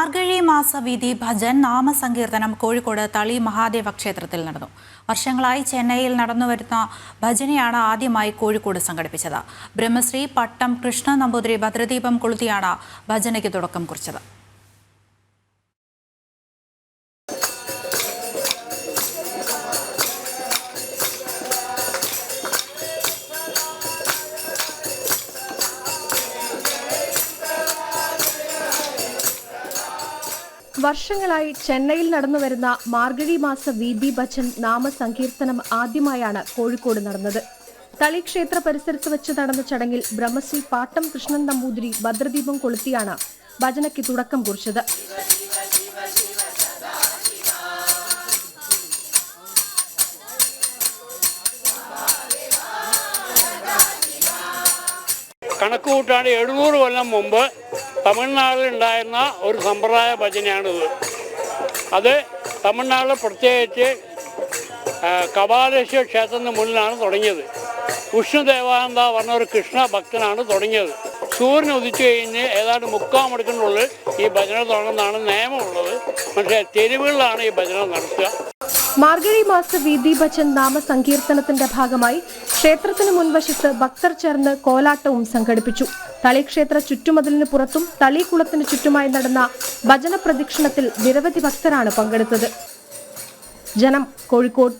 മാർഗഴി മാസവീതി ഭജൻ നാമസങ്കീർത്തനം കോഴിക്കോട് തളി മഹാദേവ ക്ഷേത്രത്തിൽ നടന്നു. വർഷങ്ങളായി ചെന്നൈയിൽ നടന്നുവരുന്ന ഭജനയാണ് ആദ്യമായി കോഴിക്കോട് സംഘടിപ്പിച്ചത്. ബ്രഹ്മശ്രീ പട്ടം കൃഷ്ണ നമ്പൂതിരി ഭദ്രദീപം കൊളുത്തിയാണ് ഭജനയ്ക്ക് തുടക്കം കുറിച്ചത്. വർഷങ്ങളായി ചെന്നൈയിൽ നടന്നുവരുന്ന മാർഗഴി മാസ വീതി ഭജൻ നാമസങ്കീർത്തനം ആദ്യമായാണ് കോഴിക്കോട് നടന്നത്. തളി ക്ഷേത്ര പരിസരത്ത് വെച്ച് നടന്ന ചടങ്ങിൽ ബ്രഹ്മശ്രീ പാട്ടം കൃഷ്ണൻ നമ്പൂതിരി ഭദ്രദീപം കൊളുത്തിയാണ് ഭജനയ്ക്ക് തുടക്കം കുറിച്ചത്. കണക്കുകൂട്ടാണ്ട് 700 കൊല്ലം മുമ്പ് തമിഴ്നാട്ടിൽ ഉണ്ടായിരുന്ന ഒരു സമ്പ്രദായ ഭജനയാണിത്. അത് തമിഴ്നാട്ടിൽ പ്രത്യേകിച്ച് കപാലേശ്വര ക്ഷേത്രത്തിന് മുന്നിലാണ് തുടങ്ങിയത്. വിഷ്ണുദേവാനന്ദ പറഞ്ഞ ഒരു കൃഷ്ണ ഭക്തനാണ് തുടങ്ങിയത്. സൂര്യൻ ഉദിച്ചു കഴിഞ്ഞ് ഏതാണ്ട് 3/4 മണിക്കൂറിനുള്ളിൽ ഈ ഭജന തുടങ്ങുന്നതാണ് നിയമമുള്ളത്. പക്ഷേ തെരുവുകളിലാണ് ഈ ഭജന നടത്തുക. മാർഗഴി മാസ വീതി ഭജൻ നാമസങ്കീർത്തനത്തിന്റെ ഭാഗമായി ക്ഷേത്രത്തിന് മുൻവശത്ത് ഭക്തർ ചേർന്ന് കോലാട്ടവും സംഘടിപ്പിച്ചു. തളി ക്ഷേത്ര ചുറ്റുമതിലിന് പുറത്തും തളിക്കുളത്തിന് ചുറ്റുമായി നടന്ന ഭജന പ്രദക്ഷിണത്തിൽ നിരവധി ഭക്തരാണ് പങ്കെടുത്തത്. ജനം, കോഴിക്കോട്.